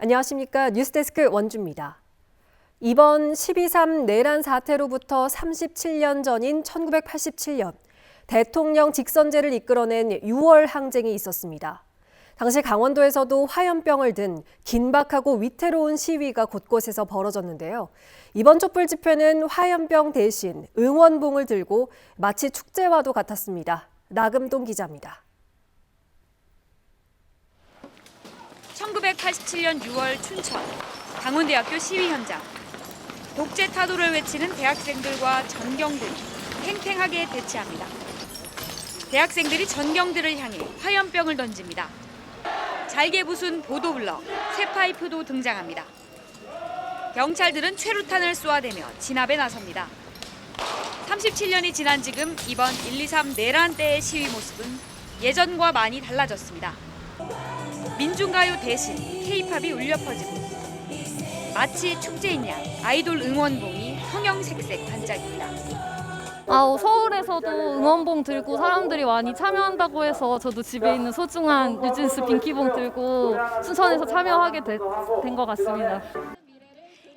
안녕하십니까. 뉴스데스크 원주입니다. 이번 12.3 내란 사태로부터 37년 전인 1987년, 대통령 직선제를 이끌어낸 6월 항쟁이 있었습니다. 당시 강원도에서도 화염병을 든 긴박하고 위태로운 시위가 곳곳에서 벌어졌는데요. 이번 촛불 집회는 화염병 대신 응원봉을 들고 마치 축제와도 같았습니다. 나금동 기자입니다. 1987년 6월 춘천, 강원대학교 시위 현장. 독재 타도를 외치는 대학생들과 전경들이 팽팽하게 대치합니다. 대학생들이 전경들을 향해 화염병을 던집니다. 잘게 부순 보도블럭, 쇠파이프도 등장합니다. 경찰들은 최루탄을 쏘아대며 진압에 나섭니다. 37년이 지난 지금 이번 1.2.3 내란 때의 시위 모습은 예전과 많이 달라졌습니다. 민중가요 대신 K-팝이 울려 퍼지고 마치 축제인 양 아이돌 응원봉이 형형색색 반짝입니다. 서울에서도 응원봉 들고 사람들이 많이 참여한다고 해서 저도 집에 있는 소중한 뉴진스 빈키봉 들고 춘천에서 참여하게 된 것 같습니다.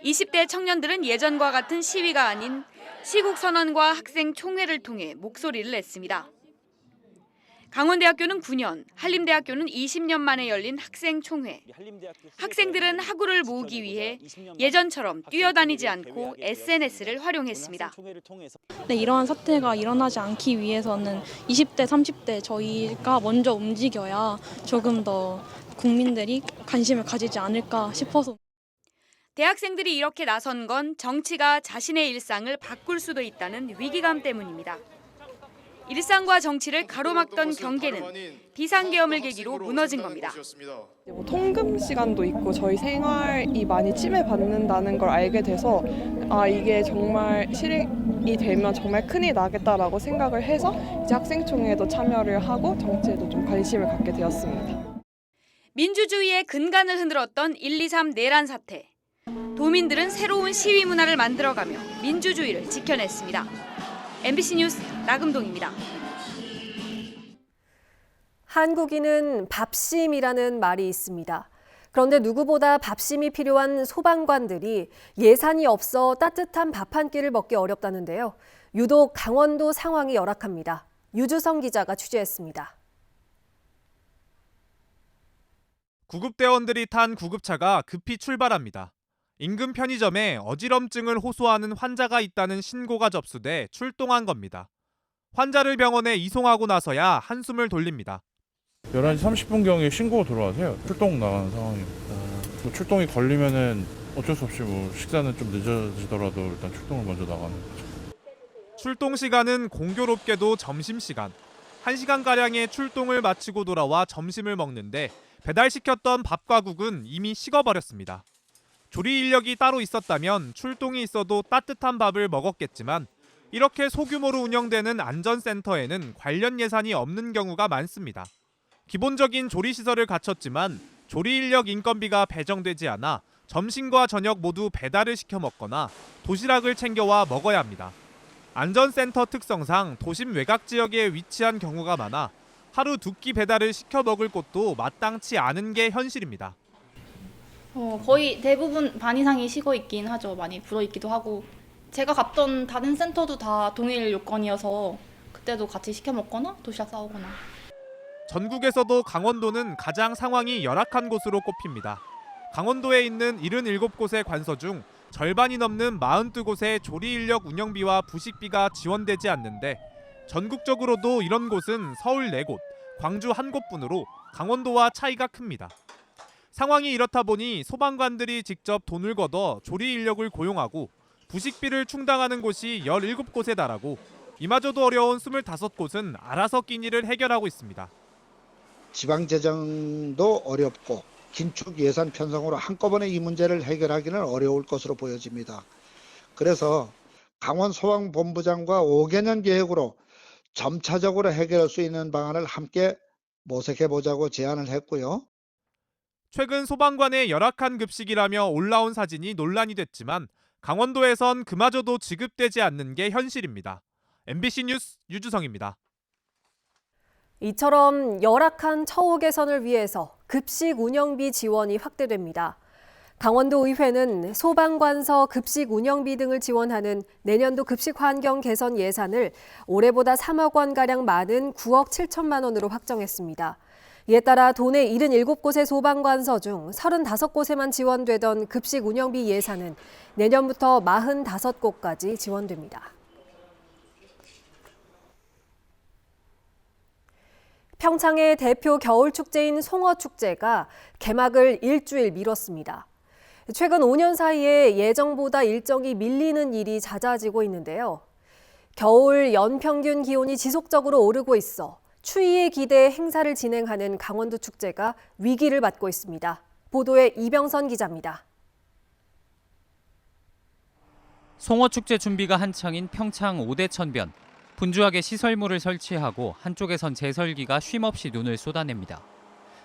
20대 청년들은 예전과 같은 시위가 아닌 시국선언과 학생 총회를 통해 목소리를 냈습니다. 강원대학교는 9년, 한림대학교는 20년 만에 열린 학생 총회. 학생들은 학우를 모으기 위해 예전처럼 뛰어다니지 않고 SNS를 활용했습니다. 네, 이러한 사태가 일어나지 않기 위해서는 20대, 30대 저희가 먼저 움직여야 조금 더 국민들이 관심을 가지지 않을까 싶어서. 대학생들이 이렇게 나선 건 정치가 자신의 일상을 바꿀 수도 있다는 위기감 때문입니다. 일상과 정치를 가로막던 경계는 비상계엄을 계기로 무너진 겁니다. 통금 시간도 있고 저희 생활이 많이 침해받는다는 걸 알게 돼서 이게 정말 실행이 되면 정말 큰일이 나겠다라고 생각을 해서 이제 학생총회에도 참여를 하고 정치에도 좀 관심을 갖게 되었습니다. 민주주의의 근간을 흔들었던 1.2.3 내란 사태. 도민들은 새로운 시위 문화를 만들어가며 민주주의를 지켜냈습니다. MBC 뉴스 나금동입니다. 한국인은 밥심이라는 말이 있습니다. 그런데 누구보다 밥심이 필요한 소방관들이 예산이 없어 따뜻한 밥 한 끼를 먹기 어렵다는데요. 유독 강원도 상황이 열악합니다. 유주성 기자가 취재했습니다. 구급대원들이 탄 구급차가 급히 출발합니다. 인근 편의점에 어지럼증을 호소하는 환자가 있다는 신고가 접수돼 출동한 겁니다. 환자를 병원에 이송하고 나서야 한숨을 돌립니다. 11시 30분경에 신고가 들어와서요. 출동 나가는 상황입니다. 출동이 걸리면은 어쩔 수 없이 식사는 좀 늦어지더라도 일단 출동을 먼저 나가는 거죠. 출동 시간은 공교롭게도 점심시간. 1시간가량의 출동을 마치고 돌아와 점심을 먹는데 배달시켰던 밥과 국은 이미 식어버렸습니다. 조리 인력이 따로 있었다면 출동이 있어도 따뜻한 밥을 먹었겠지만 이렇게 소규모로 운영되는 안전센터에는 관련 예산이 없는 경우가 많습니다. 기본적인 조리시설을 갖췄지만 조리 인력 인건비가 배정되지 않아 점심과 저녁 모두 배달을 시켜 먹거나 도시락을 챙겨와 먹어야 합니다. 안전센터 특성상 도심 외곽 지역에 위치한 경우가 많아 하루 2끼 배달을 시켜 먹을 곳도 마땅치 않은 게 현실입니다. 거의 대부분 반 이상이 식어 있긴 하죠. 많이 불어 있기도 하고. 제가 갔던 다른 센터도 다 동일 요건이어서 그때도 같이 시켜 먹거나 도시락 싸오거나. 전국에서도 강원도는 가장 상황이 열악한 곳으로 꼽힙니다. 강원도에 있는 77곳의 관서 중 절반이 넘는 42곳의 조리 인력 운영비와 부식비가 지원되지 않는데 전국적으로도 이런 곳은 서울 4곳, 광주 1곳뿐으로 강원도와 차이가 큽니다. 상황이 이렇다 보니 소방관들이 직접 돈을 걷어 조리 인력을 고용하고 부식비를 충당하는 곳이 17곳에 달하고 이마저도 어려운 25곳은 알아서 끼니를 해결하고 있습니다. 지방재정도 어렵고 긴축 예산 편성으로 한꺼번에 이 문제를 해결하기는 어려울 것으로 보여집니다. 그래서 강원소방본부장과 5개년 계획으로 점차적으로 해결할 수 있는 방안을 함께 모색해보자고 제안을 했고요. 최근 소방관의 열악한 급식이라며 올라온 사진이 논란이 됐지만 강원도에선 그마저도 지급되지 않는 게 현실입니다. MBC 뉴스 유주성입니다. 이처럼 열악한 처우 개선을 위해서 급식 운영비 지원이 확대됩니다. 강원도의회는 소방관서 급식 운영비 등을 지원하는 내년도 급식 환경 개선 예산을 올해보다 3억 원가량 많은 9억 7천만 원으로 확정했습니다. 이에 따라 도내 77곳의 소방관서 중 35곳에만 지원되던 급식 운영비 예산은 내년부터 45곳까지 지원됩니다. 평창의 대표 겨울축제인 송어축제가 개막을 일주일 미뤘습니다. 최근 5년 사이에 예정보다 일정이 밀리는 일이 잦아지고 있는데요. 겨울 연평균 기온이 지속적으로 오르고 있어 추위에 기대해 행사를 진행하는 강원도 축제가 위기를 맞고 있습니다. 보도에 이병선 기자입니다. 송어축제 준비가 한창인 평창 5대 천변. 분주하게 시설물을 설치하고 한쪽에선 제설기가 쉼없이 눈을 쏟아냅니다.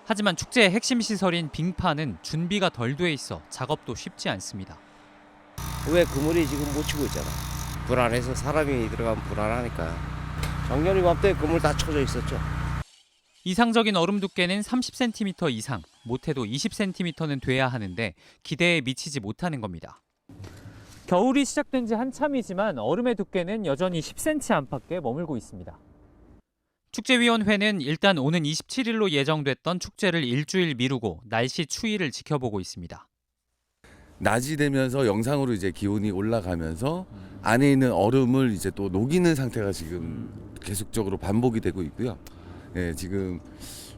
하지만 축제의 핵심 시설인 빙판은 준비가 덜 돼 있어 작업도 쉽지 않습니다. 왜 그물이 지금 못 치고 있잖아. 불안해서 사람이 들어가면 불안하니까. 작년 이맘때 그물 다 쳐져 있었죠. 이상적인 얼음 두께는 30cm 이상, 못해도 20cm는 돼야 하는데 기대에 미치지 못하는 겁니다. 겨울이 시작된 지 한참이지만 얼음의 두께는 여전히 10cm 안팎에 머물고 있습니다. 축제위원회는 일단 오는 27일로 예정됐던 축제를 일주일 미루고 날씨 추이를 지켜보고 있습니다. 낮이 되면서 영상으로 이제 기온이 올라가면서 안에 있는 얼음을 이제 또 녹이는 상태가 지금 계속적으로 반복이 되고 있고요. 예, 지금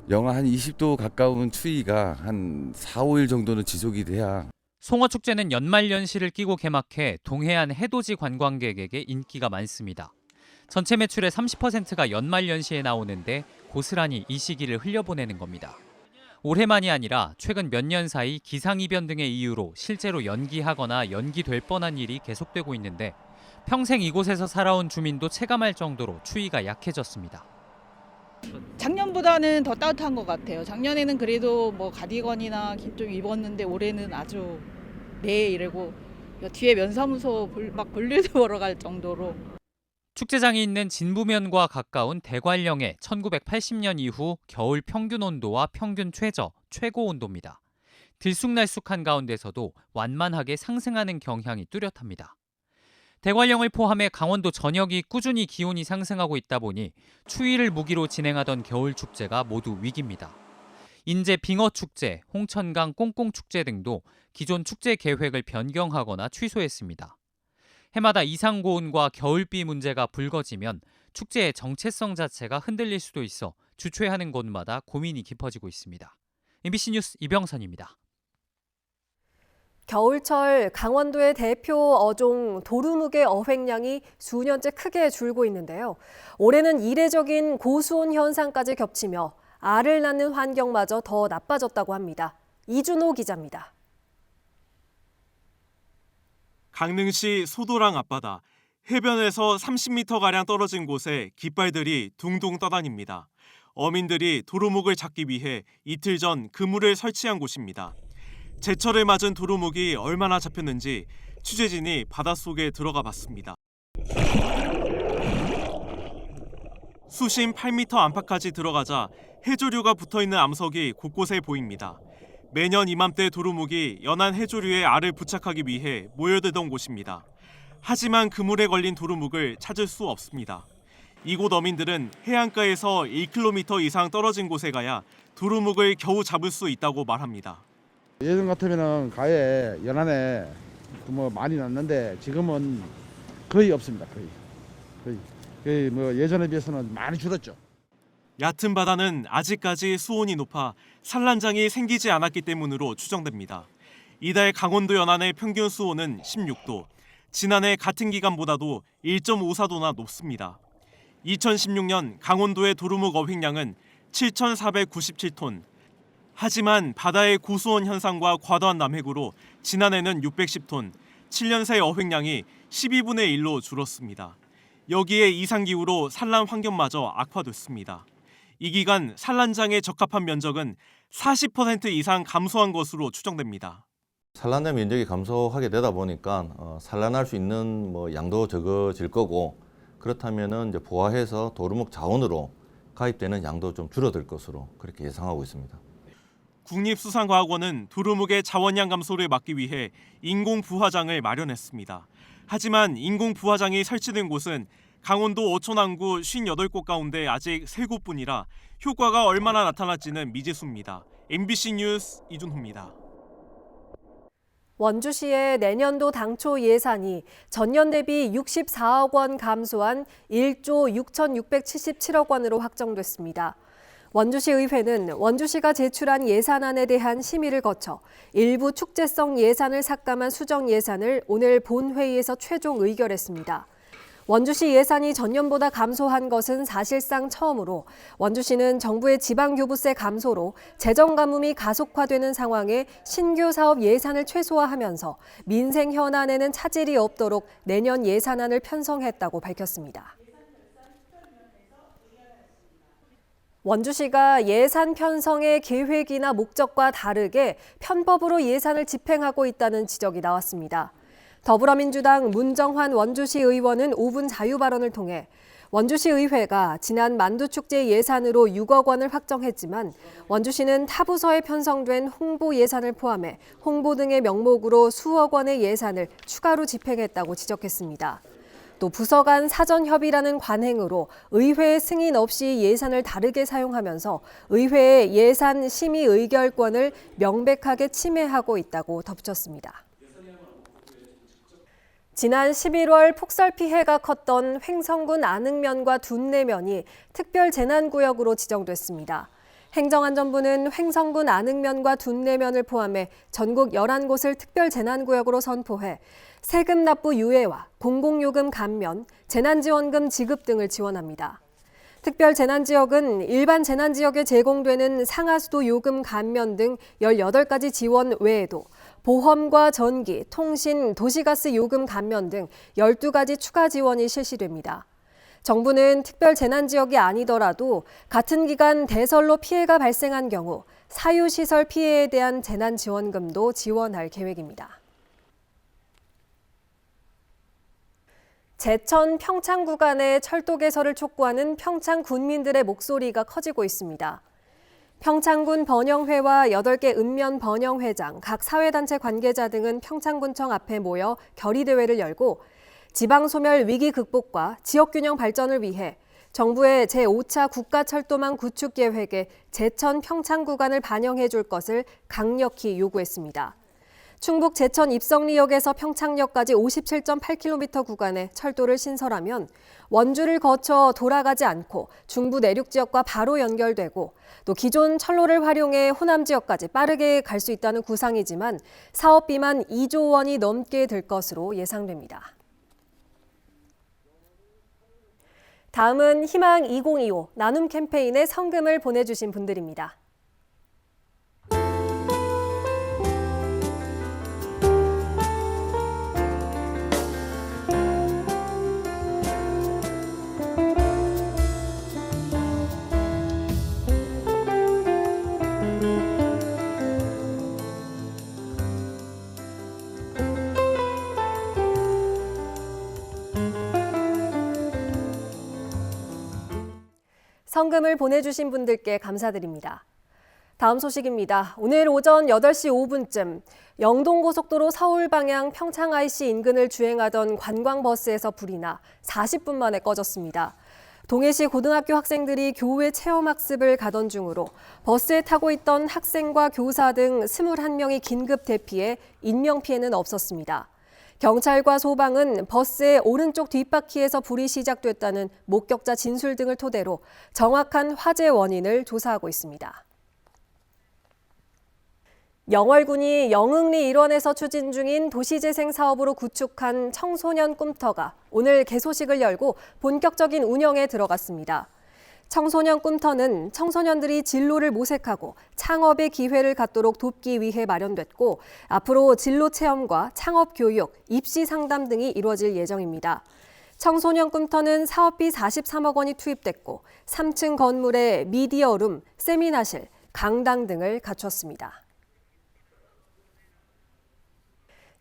영하 한 20도 가까운 추위가 한 4, 5일 정도는 지속이 돼야. 송어축제는 연말연시를 끼고 개막해 동해안 해돋이 관광객에게 인기가 많습니다. 전체 매출의 30%가 연말연시에 나오는데 고스란히 이 시기를 흘려보내는 겁니다. 올해만이 아니라 최근 몇 년 사이 기상이변 등의 이유로 실제로 연기하거나 연기될 뻔한 일이 계속되고 있는데 평생 이곳에서 살아온 주민도 체감할 정도로 추위가 약해졌습니다. 작년보다는 더 따뜻한 것 같아요. 작년에는 그래도 뭐 가디건이나 좀 입었는데 올해는 아주 네 이러고 뒤에 면사무소 막 볼일도 보러 갈 정도로. 축제장이 있는 진부면과 가까운 대관령의 1980년 이후 겨울 평균 온도와 평균 최고 온도입니다. 들쑥날쑥한 가운데서도 완만하게 상승하는 경향이 뚜렷합니다. 대관령을 포함해 강원도 전역이 꾸준히 기온이 상승하고 있다 보니 추위를 무기로 진행하던 겨울 축제가 모두 위기입니다. 인제 빙어축제, 홍천강 꽁꽁축제 등도 기존 축제 계획을 변경하거나 취소했습니다. 해마다 이상고온과 겨울비 문제가 불거지면 축제의 정체성 자체가 흔들릴 수도 있어 주최하는 곳마다 고민이 깊어지고 있습니다. MBC 뉴스 이병선입니다. 겨울철 강원도의 대표 어종 도루묵의 어획량이 수년째 크게 줄고 있는데요. 올해는 이례적인 고수온 현상까지 겹치며 알을 낳는 환경마저 더 나빠졌다고 합니다. 이준호 기자입니다. 강릉시 소도랑 앞바다, 해변에서 30m가량 떨어진 곳에 깃발들이 둥둥 떠다닙니다. 어민들이 도루묵을 잡기 위해 이틀 전 그물을 설치한 곳입니다. 제철을 맞은 도루묵이 얼마나 잡혔는지 취재진이 바닷속에 들어가 봤습니다. 수심 8m 안팎까지 들어가자 해조류가 붙어있는 암석이 곳곳에 보입니다. 매년 이맘때 도루묵이 연안 해조류의 알을 부착하기 위해 모여들던 곳입니다. 하지만 그물에 걸린 도루묵을 찾을 수 없습니다. 이곳 어민들은 해안가에서 1km 이상 떨어진 곳에 가야 도루묵을 겨우 잡을 수 있다고 말합니다. 예전 같으면은 가에 연안에 뭐 많이 났는데 지금은 거의 없습니다. 거의 뭐 예전에 비해서는 많이 줄었죠. 얕은 바다는 아직까지 수온이 높아 산란장이 생기지 않았기 때문으로 추정됩니다. 이달 강원도 연안의 평균 수온은 16도, 지난해 같은 기간보다도 1.54도나 높습니다. 2016년 강원도의 도루묵 어획량은 7,497톤. 하지만 바다의 고수온 현상과 과도한 남획으로 지난해는 610톤, 7년 새 어획량이 12분의 1로 줄었습니다. 여기에 이상기후로 산란 환경마저 악화됐습니다. 이 기간 산란장에 적합한 면적은 40% 이상 감소한 것으로 추정됩니다. 산란장 면적이 감소하게 되다 보니까 산란할 수 있는 양도 적어질 거고, 그렇다면은 이제 보완해서 도루묵 자원으로 가입되는 양도 좀 줄어들 것으로 그렇게 예상하고 있습니다. 국립수산과학원은 두루묵의 자원량 감소를 막기 위해 인공 부화장을 마련했습니다. 하지만 인공 부화장이 설치된 곳은 강원도 어촌항구 58곳 가운데 아직 3곳뿐이라 효과가 얼마나 나타날지는 미지수입니다. MBC 뉴스 이준호입니다. 원주시의 내년도 당초 예산이 전년 대비 64억 원 감소한 1조 6,677억 원으로 확정됐습니다. 원주시의회는 원주시가 제출한 예산안에 대한 심의를 거쳐 일부 축제성 예산을 삭감한 수정 예산을 오늘 본회의에서 최종 의결했습니다. 원주시 예산이 전년보다 감소한 것은 사실상 처음으로 원주시는 정부의 지방교부세 감소로 재정 가뭄이 가속화되는 상황에 신규 사업 예산을 최소화하면서 민생 현안에는 차질이 없도록 내년 예산안을 편성했다고 밝혔습니다. 원주시가 예산 편성의 계획이나 목적과 다르게 편법으로 예산을 집행하고 있다는 지적이 나왔습니다. 더불어민주당 문정환 원주시 의원은 5분 자유 발언을 통해 원주시 의회가 지난 만두축제 예산으로 6억 원을 확정했지만 원주시는 타 부서에 편성된 홍보 예산을 포함해 홍보 등의 명목으로 수억 원의 예산을 추가로 집행했다고 지적했습니다. 또 부서 간 사전 협의라는 관행으로 의회 승인 없이 예산을 다르게 사용하면서 의회의 예산 심의 의결권을 명백하게 침해하고 있다고 덧붙였습니다. 지난 11월 폭설 피해가 컸던 횡성군 안흥면과 둔내면이 특별재난구역으로 지정됐습니다. 행정안전부는 횡성군 안흥면과 둔내면을 포함해 전국 11곳을 특별재난구역으로 선포해 세금 납부 유예와 공공요금 감면, 재난지원금 지급 등을 지원합니다. 특별재난지역은 일반 재난지역에 제공되는 상하수도 요금 감면 등 18가지 지원 외에도 보험과 전기, 통신, 도시가스 요금 감면 등 12가지 추가 지원이 실시됩니다. 정부는 특별재난지역이 아니더라도 같은 기간 대설로 피해가 발생한 경우 사유시설 피해에 대한 재난지원금도 지원할 계획입니다. 제천 평창 구간의 철도 개설을 촉구하는 평창 군민들의 목소리가 커지고 있습니다. 평창군 번영회와 8개 읍면 번영회장, 각 사회단체 관계자 등은 평창군청 앞에 모여 결의대회를 열고 지방소멸 위기 극복과 지역균형 발전을 위해 정부의 제5차 국가철도망 구축 계획에 제천 평창 구간을 반영해 줄 것을 강력히 요구했습니다. 충북 제천 입성리역에서 평창역까지 57.8km 구간의 철도를 신설하면 원주를 거쳐 돌아가지 않고 중부 내륙 지역과 바로 연결되고 또 기존 철로를 활용해 호남 지역까지 빠르게 갈 수 있다는 구상이지만 사업비만 2조 원이 넘게 들 것으로 예상됩니다. 다음은 희망 2025 나눔 캠페인에 성금을 보내주신 분들입니다. 성금을 보내주신 분들께 감사드립니다. 다음 소식입니다. 오늘 오전 8시 5분쯤 영동고속도로 서울 방향 평창 IC 인근을 주행하던 관광버스에서 불이 나 40분 만에 꺼졌습니다. 동해시 고등학교 학생들이 교외 체험학습을 가던 중으로 버스에 타고 있던 학생과 교사 등 21명이 긴급 대피해 인명피해는 없었습니다. 경찰과 소방은 버스의 오른쪽 뒷바퀴에서 불이 시작됐다는 목격자 진술 등을 토대로 정확한 화재 원인을 조사하고 있습니다. 영월군이 영흥리 일원에서 추진 중인 도시재생 사업으로 구축한 청소년 꿈터가 오늘 개소식을 열고 본격적인 운영에 들어갔습니다. 청소년 꿈터는 청소년들이 진로를 모색하고 창업의 기회를 갖도록 돕기 위해 마련됐고 앞으로 진로 체험과 창업 교육, 입시 상담 등이 이루어질 예정입니다. 청소년 꿈터는 사업비 43억 원이 투입됐고 3층 건물에 미디어룸, 세미나실, 강당 등을 갖췄습니다.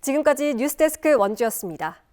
지금까지 뉴스데스크 원주였습니다.